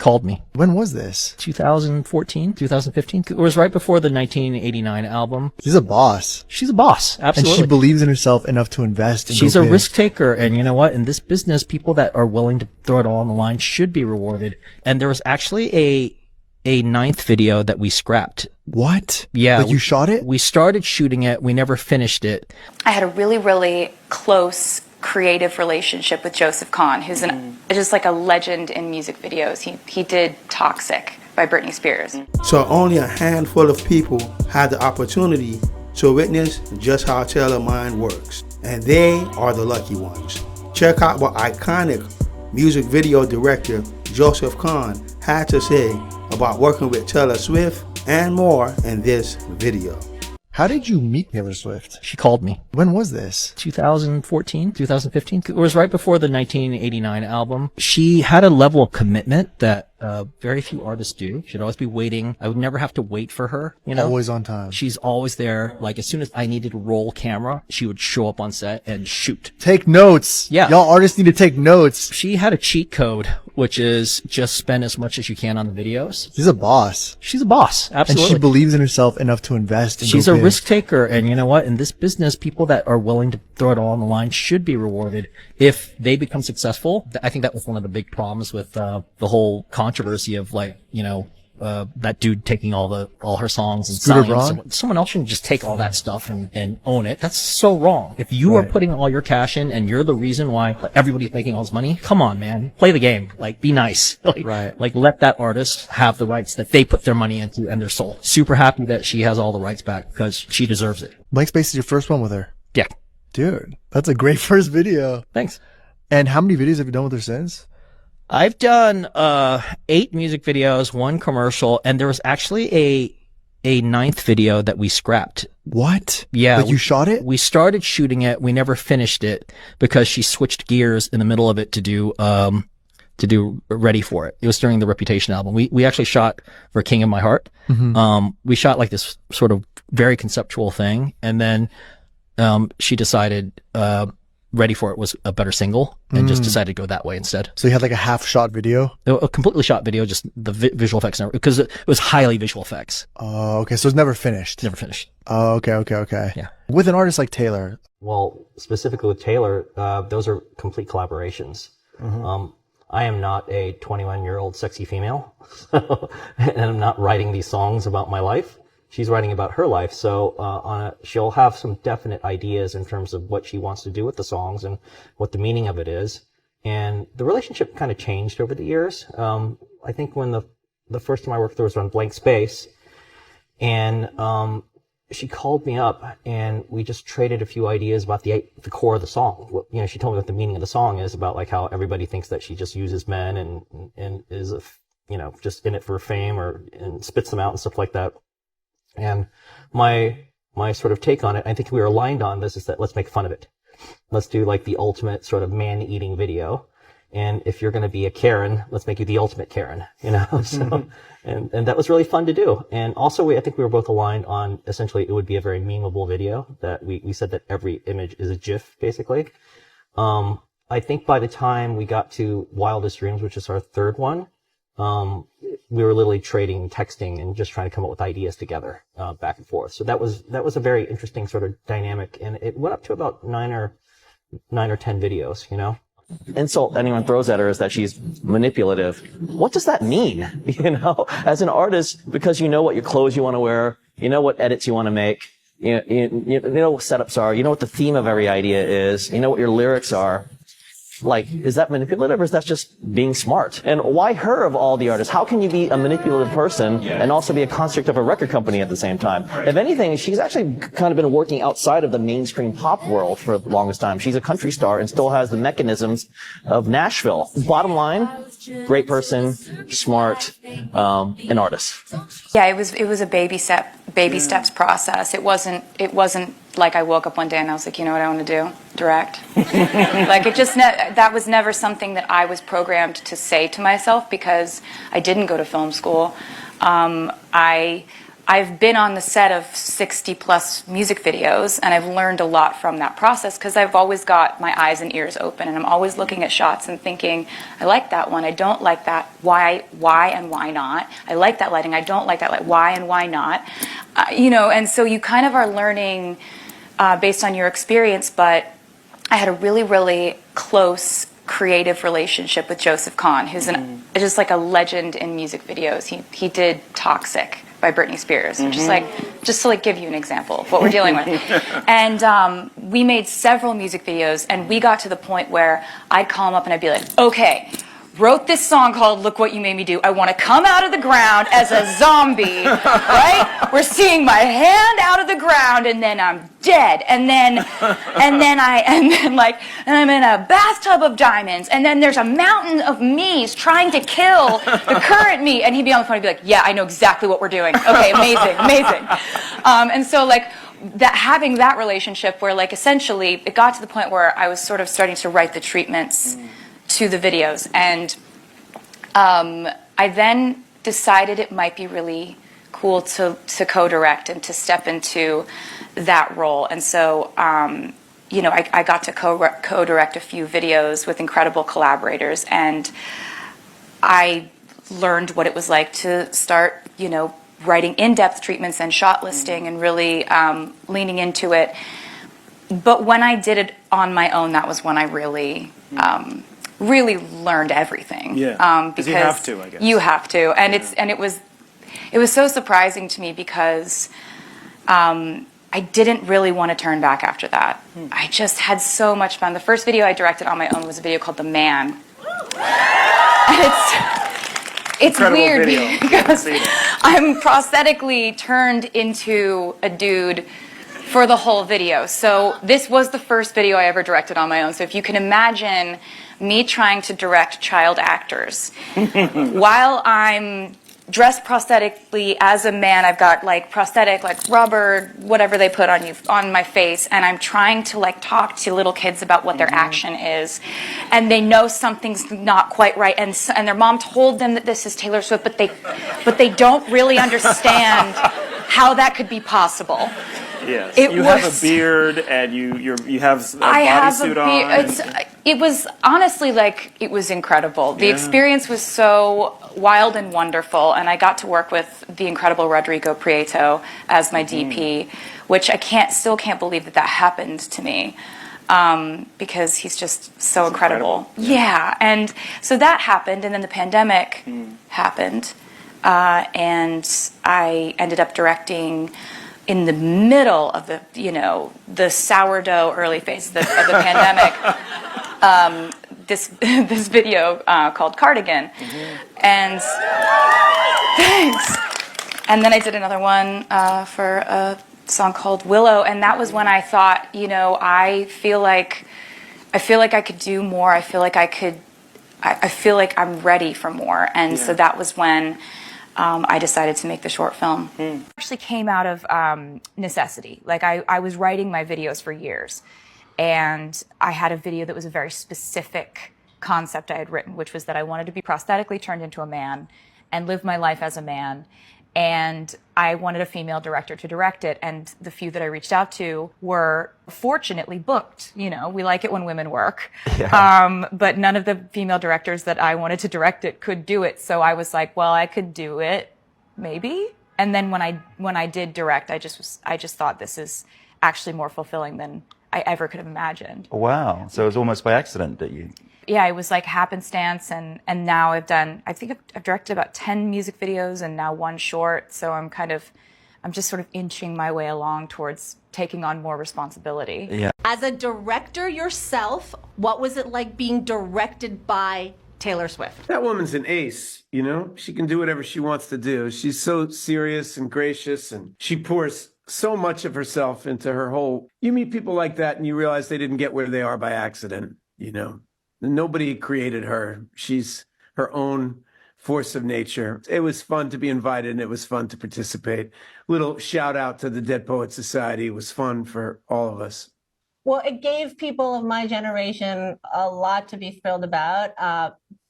called me. When was this? 2014, 2015. It was right before the 1989 album. She's a boss. She's a boss, absolutely. And she believes in herself enough to invest. And she's a risk taker. And you know what? In this business, people that are willing to throw it all on the line should be rewarded. And there was actually a ninth video that we scrapped. What? Yeah. Like you shot it? We started shooting it. We never finished it. I had a really, really close creative relationship with Joseph Kahn, who's just like a legend in music videos. He did Toxic by Britney Spears. So only a handful of people had the opportunity to witness just how Taylor's mind works. And they are the lucky ones. Check out what iconic music video director Joseph Kahn had to say about working with Taylor Swift and more in this video. How did you meet Taylor Swift? She called me. When was this? 2014, 2015. It was right before the 1989 album. She had a level of commitment that very few artists do. She'd always be waiting. I would never have to wait for her, you know? Always on time. She's always there. Like, as soon as I needed to roll camera, she would show up on set and shoot. Take notes. Yeah. Y'all artists need to take notes. She had a cheat code, which is just spend as much as you can on the videos. She's a boss. She's a boss, absolutely. And she believes in herself enough to invest. And she's a risk taker. And you know what? In this business, people that are willing to throw it all on the line should be rewarded. If they become successful, I think that was one of the big problems with the whole controversy of, like, you know, that dude taking all her songs and selling. Someone else shouldn't just take all that stuff and own it. That's so wrong. If you are putting all your cash in and you're the reason why everybody's making all this money, come on, man. Play the game. Like, be nice. Like, let that artist have the rights that they put their money into and their soul. Super happy that she has all the rights back because she deserves it. Blank Space is your first one with her? Yeah. Dude, that's a great first video. Thanks. And how many videos have you done with her since? I've done 8 music videos, 1 commercial, and there was actually a ninth video that we scrapped. What? Yeah. Like you shot it? We started shooting it. We never finished it because she switched gears in the middle of it to do Ready for It. It was during the Reputation album. We actually shot for King of My Heart. Mm-hmm. We shot like this sort of very conceptual thing, and then she decided Ready for It was a better single and just decided to go that way instead. So you had like a half shot video? A completely shot video, just the visual effects, because it was highly visual effects. Oh, okay. So it's never finished? Never finished. Oh, okay. Yeah. With an artist like Taylor? Well, specifically with Taylor, those are complete collaborations. Mm-hmm. I am not a 21-year-old sexy female, and I'm not writing these songs about my life. She's writing about her life, so she'll have some definite ideas in terms of what she wants to do with the songs and what the meaning of it is. And the relationship kind of changed over the years. I think when the first time I worked with her was on Blank Space, and she called me up and we just traded a few ideas about the core of the song. You know, she told me what the meaning of the song is, about like how everybody thinks that she just uses men and is just in it for fame and spits them out and stuff like that. And my sort of take on it, I think we were aligned on this, is that let's make fun of it. Let's do like the ultimate sort of man-eating video. And if you're going to be a Karen, let's make you the ultimate Karen, you know? So, and that was really fun to do. And also I think we were both aligned on essentially it would be a very memeable video, that we said that every image is a GIF, basically. I think by the time we got to Wildest Dreams, which is our third one, we were literally trading, texting, and just trying to come up with ideas together, back and forth. So that was a very interesting sort of dynamic, and it went up to about 9 or 10 videos, you know? Insult anyone throws at her is that she's manipulative. What does that mean? You know, as an artist, because you know what your clothes you want to wear, you know what edits you want to make, you know what setups are, you know what the theme of every idea is, you know what your lyrics are. Like, is that manipulative or is that just being smart? And why her of all the artists? How can you be a manipulative person and also be a construct of a record company at the same time? If anything, she's actually kind of been working outside of the mainstream pop world for the longest time. She's a country star and still has the mechanisms of Nashville. Bottom line, great person, smart, an artist. Yeah, it was a baby steps process. It wasn't like I woke up one day and I was like, you know what I want to do? Direct. Like, that was never something that I was programmed to say to myself, because I didn't go to film school. I I've been on the set of 60 plus music videos, and I've learned a lot from that process because I've always got my eyes and ears open, and I'm always looking at shots and thinking, I like that one, I don't like that, why and why not? I like that lighting, I don't like that light, why and why not? You know, and so you kind of are learning based on your experience, but I had a really, really close creative relationship with Joseph Kahn, who's just like a legend in music videos. He did Toxic by Britney Spears, which is like, just to like give you an example of what we're dealing with. And we made several music videos, and we got to the point where I'd call him up and I'd be like, okay, wrote this song called Look What You Made Me Do. I want to come out of the ground as a zombie, right? We're seeing my hand out of the ground and then I'm dead. And then I'm in a bathtub of diamonds, and then there's a mountain of me's trying to kill the current me. And he'd be on the phone and be like, yeah, I know exactly what we're doing. Okay, amazing, amazing. And so like that, having that relationship where like essentially it got to the point where I was sort of starting to write the treatments to the videos, and I then decided it might be really cool to co-direct and to step into that role. And so you know, I got to co-direct a few videos with incredible collaborators, and I learned what it was like to start, you know, writing in-depth treatments and shot listing and really leaning into it. But when I did it on my own, that was when I really really learned everything. Yeah, because you have to, I guess. You have to, and it was so surprising to me because I didn't really want to turn back after that. I just had so much fun. The first video I directed on my own was a video called The Man. And it's Incredible weird video. because I'm prosthetically turned into a dude for the whole video. So this was the first video I ever directed on my own. So if you can imagine me trying to direct child actors while I'm dressed prosthetically as a man, I've got like prosthetic, like rubber, whatever they put on you, on my face, and I'm trying to like talk to little kids about what their action is, and they know something's not quite right, and their mom told them that this is Taylor Swift, but they don't really understand how that could be possible. Yes. You have a beard and you have a bodysuit on. It was honestly like, it was incredible. The experience was so wild and wonderful, and I got to work with the incredible Rodrigo Prieto as my DP, which I still can't believe that happened to me. Because he's just so incredible. Yeah, and so that happened, and then the pandemic happened, and I ended up directing in the middle of the sourdough early phase of the pandemic, this video called Cardigan, and thanks. And then I did another one for a song called Willow, and that was when I thought, you know, I feel like I could do more. I feel like I'm ready for more, and so that was when I decided to make the short film. It actually came out of necessity. Like I was writing my videos for years, and I had a video that was a very specific concept I had written, which was that I wanted to be prosthetically turned into a man and live my life as a man. And I wanted a female director to direct it, and the few that I reached out to were fortunately booked. You know, we like it when women work. Yeah. But none of the female directors that I wanted to direct it could do it. So I was like, well, I could do it, maybe. And then when I did direct, I just thought this is actually more fulfilling than I ever could have imagined. Wow. So it was almost by accident that you... Yeah, it was like happenstance, and now I think I've directed about 10 music videos and now one short, so I'm just sort of inching my way along towards taking on more responsibility. Yeah. As a director yourself, what was it like being directed by Taylor Swift? That woman's an ace, you know? She can do whatever she wants to do. She's so serious and gracious, and she pours so much of herself into her whole... You meet people like that and you realize they didn't get where they are by accident, you know? Nobody created her. She's her own force of nature. It was fun to be invited, and it was fun to participate. Little shout out to the Dead Poets Society. It was fun for all of us. Well, it gave people of my generation a lot to be thrilled about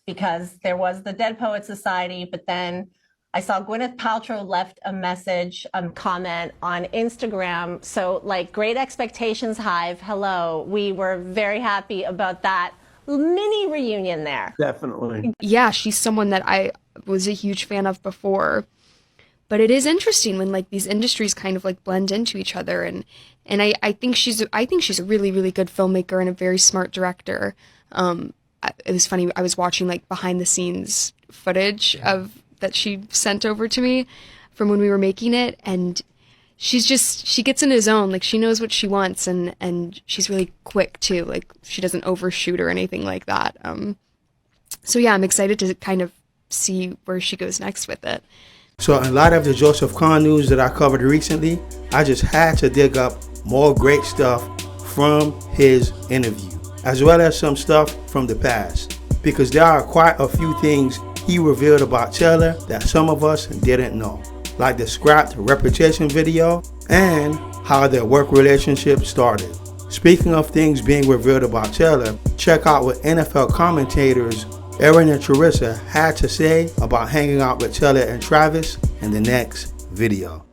because there was the Dead Poets Society, but then I saw Gwyneth Paltrow left a message, comment on Instagram. So like Great Expectations Hive, hello. We were very happy about that mini reunion there. Definitely. Yeah, she's someone that I was a huge fan of before. But it is interesting when like these industries kind of like blend into each other, and I think she's a really, really good filmmaker and a very smart director. It was funny, I was watching like behind the scenes footage of that she sent over to me from when we were making it, and she gets in the zone, like she knows what she wants, and she's really quick too, like she doesn't overshoot or anything like that. So yeah, I'm excited to kind of see where she goes next with it. So in light of the Joseph Kahn news that I covered recently, I just had to dig up more great stuff from his interview, as well as some stuff from the past, because there are quite a few things he revealed about Taylor that some of us didn't know, like the scrapped Reputation video and how their work relationship started. Speaking of things being revealed about Taylor, check out what NFL commentators Aaron and Teresa had to say about hanging out with Taylor and Travis in the next video.